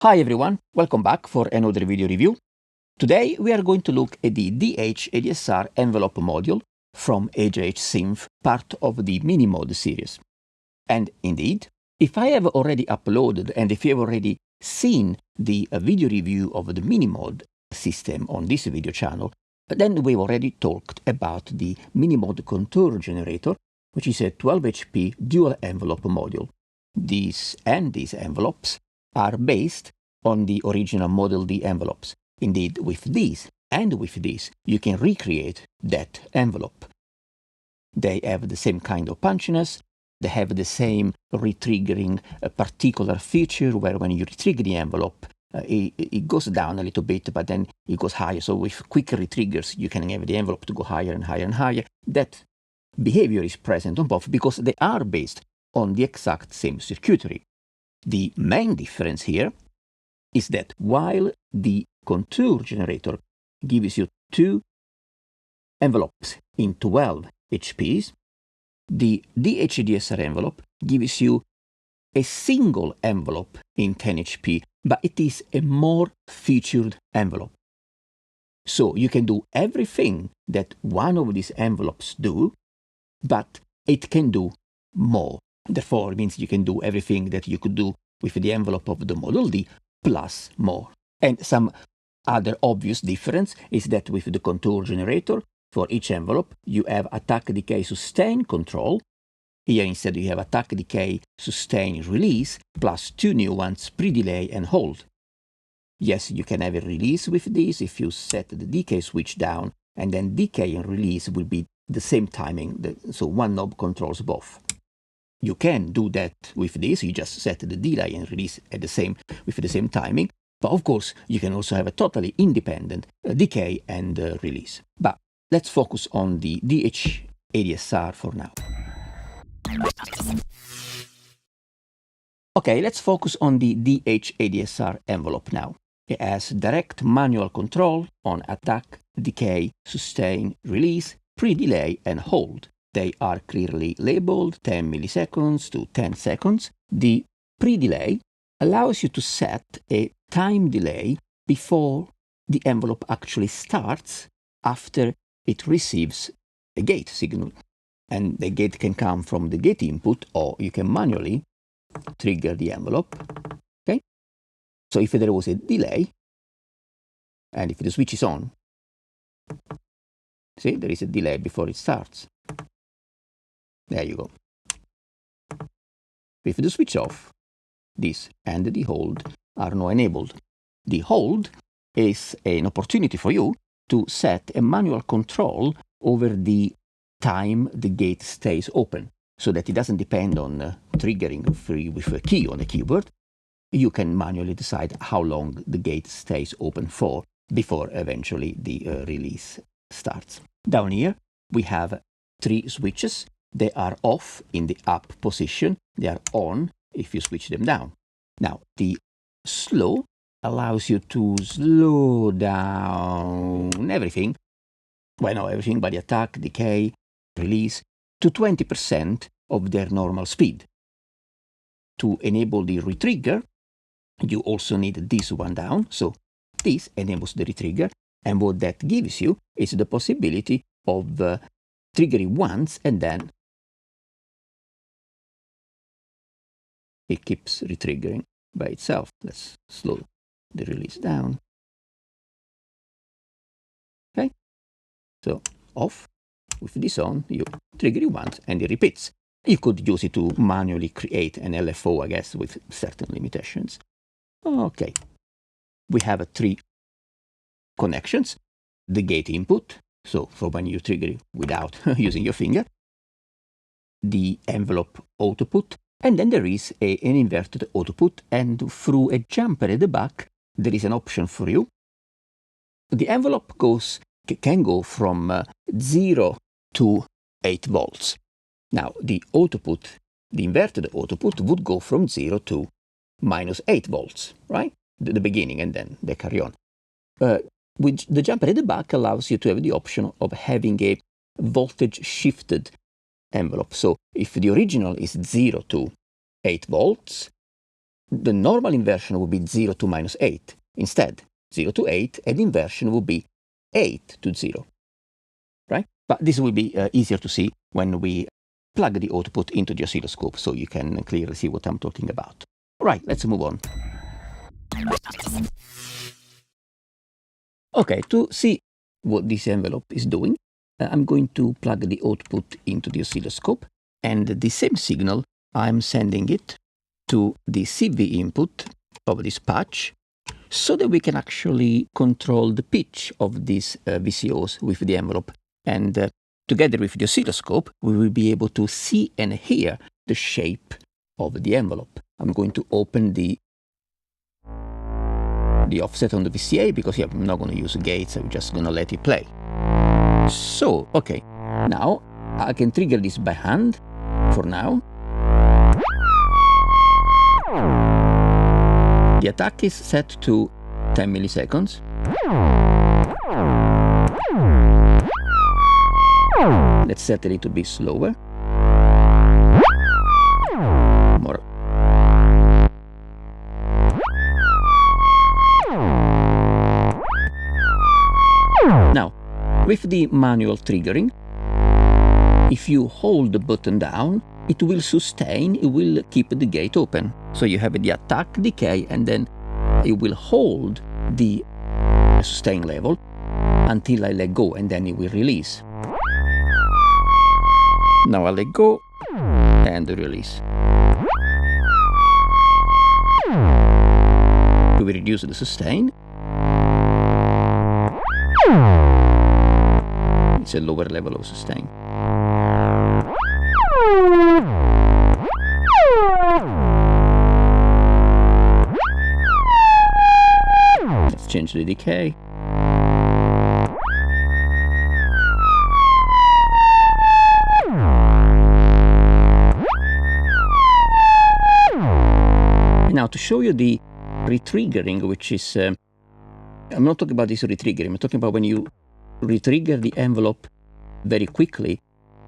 Hi everyone, welcome back for another video review. Today we are going to look at the DH-ADSR Envelope module from AJH Synth, part of the MiniMod series. And indeed, if I have already uploaded and if you have already seen the video review of the MiniMod system on this video channel, then we've already talked about the MiniMod contour generator, which is a 12 HP dual envelope module. These envelopes are based on the original Model D envelopes. Indeed, with these and with these, you can recreate that envelope. They have the same kind of punchiness, they have the same retriggering particular feature where when you retrigger the envelope, it goes down a little bit, but then it goes higher. So with quick retriggers, you can have the envelope to go higher and higher and higher. That behavior is present on both because they are based on the exact same circuitry. The main difference here is that while the contour generator gives you two envelopes in 12 HPs, the DH-ADSR envelope gives you a single envelope in 10 HP, but it is a more featured envelope. So you can do everything that one of these envelopes do, but it can do more. Therefore, it means you can do everything that you could do with the envelope of the Model D plus more. And some other obvious difference is that with the contour generator, for each envelope, you have attack, decay, sustain control. Here instead you have attack, decay, sustain, release, plus two new ones, pre-delay and hold. Yes, you can have a release with this if you set the decay switch down, and then decay and release will be the same timing, so one knob controls both. You can do that with this, you just set the delay and release with the same timing, but of course you can also have a totally independent decay and release. But let's focus on the DH-ADSR for now. Okay, let's focus on the DH-ADSR envelope now. It has direct manual control on attack, decay, sustain, release, pre-delay and hold. They are clearly labeled 10 milliseconds to 10 seconds. The pre-delay allows you to set a time delay before the envelope actually starts after it receives a gate signal. And the gate can come from the gate input, or you can manually trigger the envelope. Okay? So if there was a delay, and if the switch is on, see, there is a delay before it starts. There you go. With the switch off, this and the hold are now enabled. The hold is an opportunity for you to set a manual control over the time the gate stays open, so that it doesn't depend on triggering with a key on the keyboard. You can manually decide how long the gate stays open for before eventually the release starts. Down here we have three switches. They are off in the up position. They are on if you switch them down. Now, the slow allows you to slow down everything. Well, not everything, but the attack, decay, release, to 20% of their normal speed. To enable the retrigger, you also need this one down. So this enables the retrigger. And what that gives you is the possibility of triggering once and then it keeps retriggering by itself. Let's slow the release down. Okay, so off. With this on, you trigger it once and it repeats. You could use it to manually create an LFO, I guess, with certain limitations. Okay, we have three connections. The gate input, so for when you trigger it without using your finger. The envelope output. And then there is an inverted output, and through a jumper at the back, there is an option for you. The envelope can go from 0 to 8 volts. Now, the output, the inverted output, would go from 0 to minus 8 volts, right? The beginning, and then they carry on. Which the jumper at the back allows you to have the option of having a voltage shifted envelope. So if the original is 0 to 8 volts, the normal inversion would be 0 to minus 8. Instead, 0 to 8, and inversion would be 8 to 0, right? But this will be easier to see when we plug the output into the oscilloscope, so you can clearly see what I'm talking about. All right, let's move on. Okay, to see what this envelope is doing, I'm going to plug the output into the oscilloscope, and the same signal, I'm sending it to the CV input of this patch, so that we can actually control the pitch of these VCOs with the envelope. And together with the oscilloscope, we will be able to see and hear the shape of the envelope. I'm going to open the offset on the VCA, because here I'm not going to use gates, I'm just going to let it play. So, okay, now I can trigger this by hand for now. The attack is set to 10 milliseconds. Let's set a little bit slower. More. Now, with the manual triggering, if you hold the button down, it will sustain, it will keep the gate open. So you have the attack, decay, and then it will hold the sustain level until I let go, and then it will release. Now I let go and release. We will reduce the sustain. It's a lower level of sustain. Let's change the decay. And now to show you the retriggering, which is, I'm not talking about this retriggering, I'm talking about when you retrigger the envelope very quickly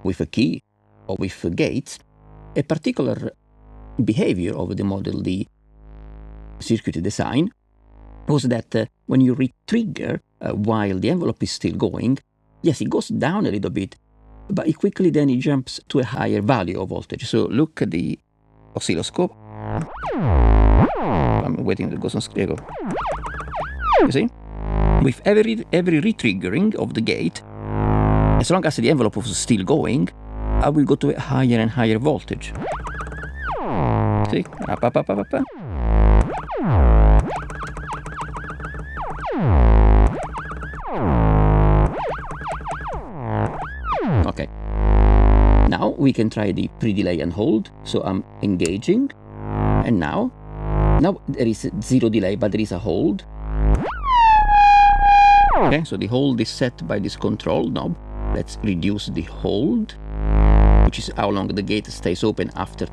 with a key or with gates. A particular behavior of the Model D circuit design was that when you retrigger while the envelope is still going, yes, it goes down a little bit, but it quickly then it jumps to a higher value of voltage. So look at the oscilloscope. I'm waiting to go on screen. You see? With every retriggering of the gate, as long as the envelope was still going, I will go to a higher and higher voltage. See? Up, up, up, up, up, up. Okay. Now we can try the pre-delay and hold. So I'm engaging, and now there is 0 delay, but there is a hold. Okay, so the hold is set by this control knob. Let's reduce the hold, which is how long the gate stays open after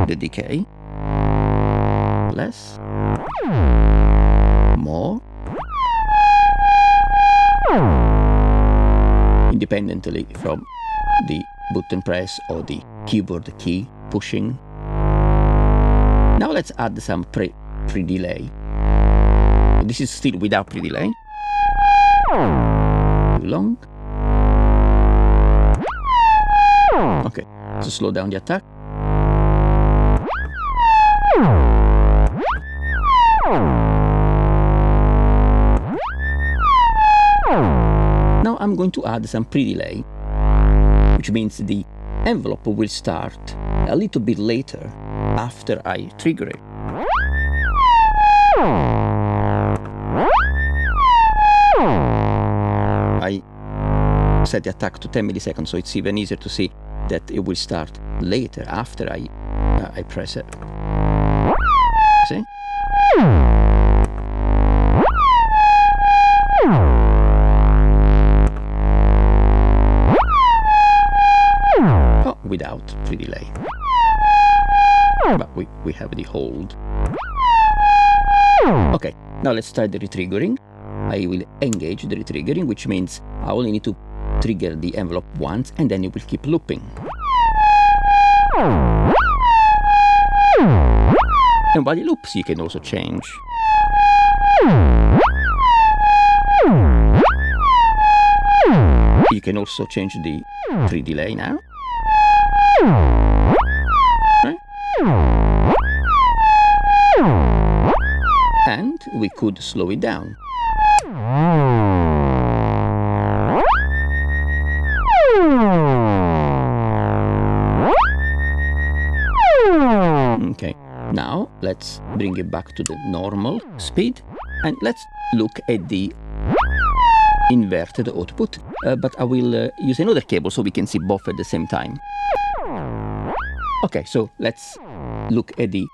the decay. Less. More. Independently from the button press or the keyboard key pushing. Now let's add some pre-delay. This is still without pre-delay. Too long. Okay, so slow down the attack. Now I'm going to add some pre-delay, which means the envelope will start a little bit later after I trigger it. I set the attack to 10 milliseconds, so it's even easier to see that it will start later after I press it. See? Oh, without pre-delay. But we have the hold. Okay, now let's try the retriggering. I will engage the retriggering, which means I only need to trigger the envelope once, and then it will keep looping. And while it loops, you can also change. You can also change the pre-delay now. Right? And we could slow it down. Okay, now let's bring it back to the normal speed and let's look at the inverted output, but I will use another cable so we can see both at the same time. Okay, so let's look at the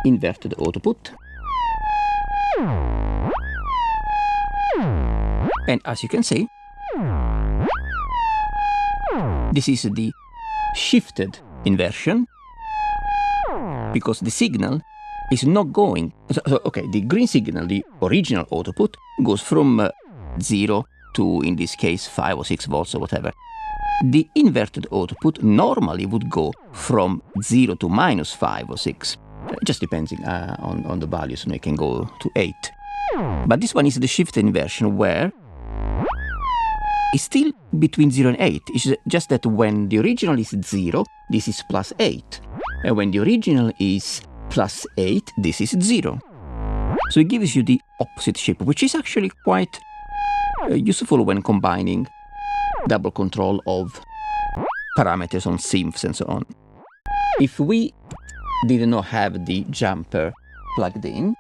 inverted output. And as you can see, this is the shifted inversion, because the signal is not going. Okay, the green signal, the original output, goes from 0 to, in this case, 5 or 6 volts or whatever. The inverted output normally would go from 0 to -5 or 6. It just depends on the values, and it can go to 8. But this one is the shifted inversion, where it's still between 0 and 8. It's just that when the original is 0, this is +8. And when the original is +8, this is 0. So it gives you the opposite shape, which is actually quite useful when combining double control of parameters on synths and so on. If we did not have the jumper plugged in,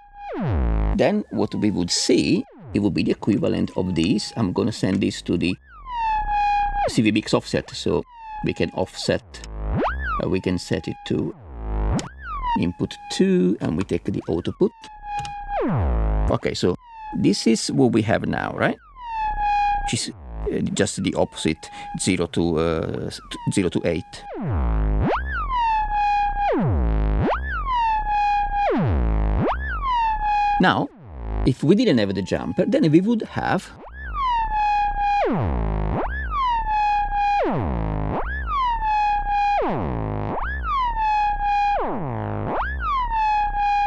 then what we would see, it would be the equivalent of this. I'm going to send this to the CVBX offset, so we can offset, we can set it to input 2, and we take the output. Okay, so this is what we have now, right? Which is just the opposite, 0 to 8. Now, if we didn't have the jumper, then we would have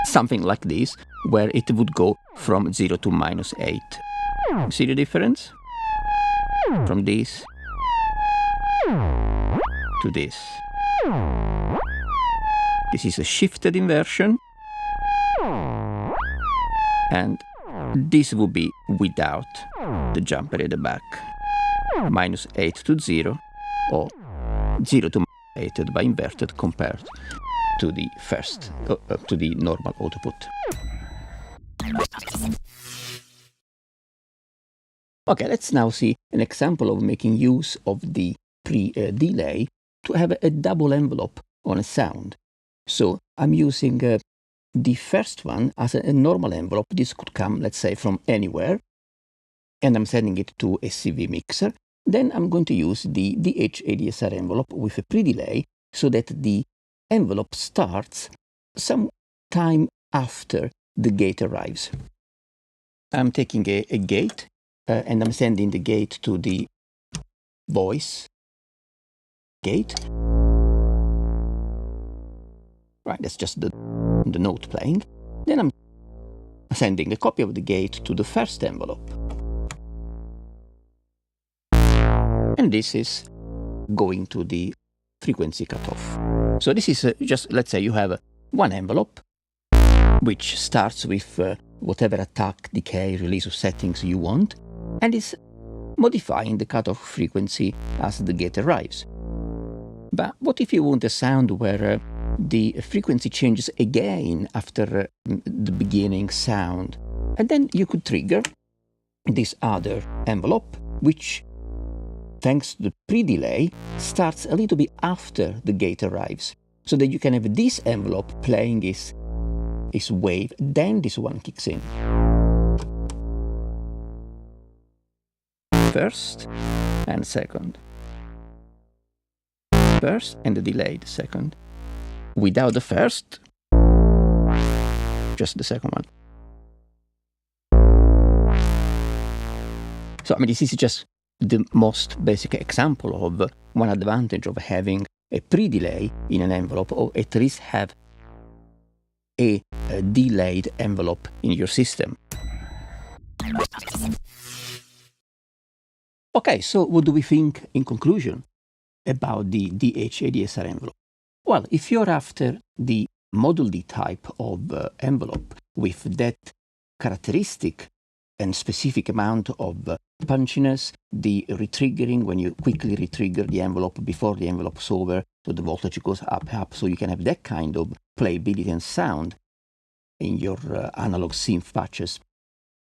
something like this, where it would go from 0 to -8. See the difference? From this to this. This is a shifted inversion, and this would be without the jumper at the back. -8 to 0, or 0 to -8 by inverted compared to the first, to the normal output. Okay, let's now see an example of making use of the pre-delay to have a double envelope on a sound. So I'm using the first one as a normal envelope. This could come, let's say, from anywhere, and I'm sending it to a CV mixer. Then I'm going to use the DH-ADSR envelope with a pre-delay so that the envelope starts some time after the gate arrives. I'm taking a gate and I'm sending the gate to the voice gate. Right, that's just the note playing. Then I'm sending a copy of the gate to the first envelope. And this is going to the frequency cutoff. So this is just, let's say you have one envelope which starts with whatever attack, decay, release or settings you want, and is modifying the cutoff frequency as the gate arrives. But what if you want a sound where the frequency changes again after the beginning sound? And then you could trigger this other envelope, which, thanks to the pre-delay, starts a little bit after the gate arrives, so that you can have this envelope playing its wave, then this one kicks in. First and second. First and the delayed second. Without the first, just the second one. So, I mean, this is just the most basic example of one advantage of having a pre-delay in an envelope, or at least have a delayed envelope in your system. Okay, so what do we think in conclusion about the DH-ADSR envelope? Well, if you're after the Model D type of envelope with that characteristic and specific amount of punchiness, the retriggering, when you quickly retrigger the envelope before the envelope's over, so the voltage goes up, so you can have that kind of playability and sound in your analog synth patches,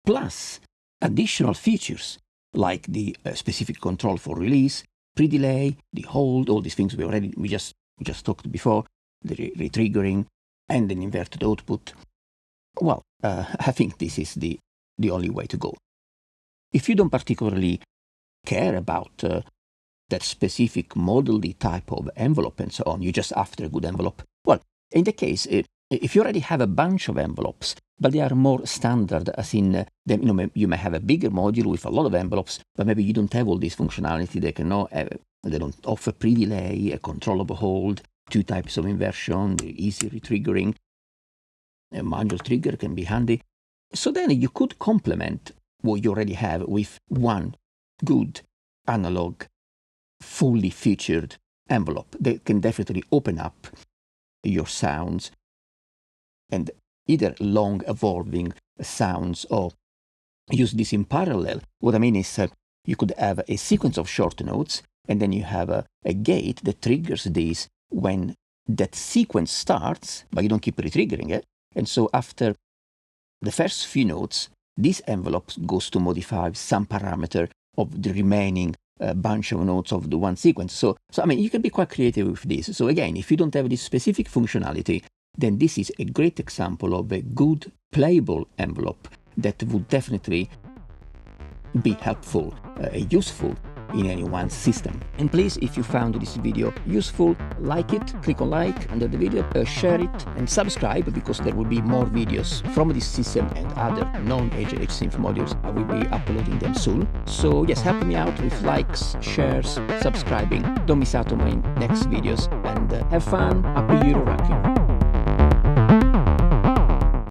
plus additional features like the specific control for release, pre-delay, the hold, all these things we just talked before, the retriggering, and an inverted output. Well, I think this is the only way to go. If you don't particularly care about that specific Model D type of envelope and so on, you're just after a good envelope, well, in the case, if you already have a bunch of envelopes, but they are more standard, as in, you may have a bigger module with a lot of envelopes, but maybe you don't have all this functionality. They don't offer pre-delay, a controllable hold, 2 types of inversion, the easy retriggering. A manual trigger can be handy. So then you could complement what you already have with one good analog, fully featured envelope that can definitely open up your sounds and either long evolving sounds or use this in parallel. What I mean is you could have a sequence of short notes and then you have a gate that triggers these when that sequence starts, but you don't keep retriggering it. And so after the first few notes, this envelope goes to modify some parameter of the remaining bunch of notes of the one sequence. So I mean, you can be quite creative with this. So again, if you don't have this specific functionality, then this is a great example of a good playable envelope that would definitely be helpful, useful in anyone's system. And please, if you found this video useful, like it, click on like under the video, share it and subscribe, because there will be more videos from this system and other non-AJH Synth modules. I will be uploading them soon. So yes, help me out with likes, shares, subscribing. Don't miss out on my next videos, and have fun. Happy Euroracking!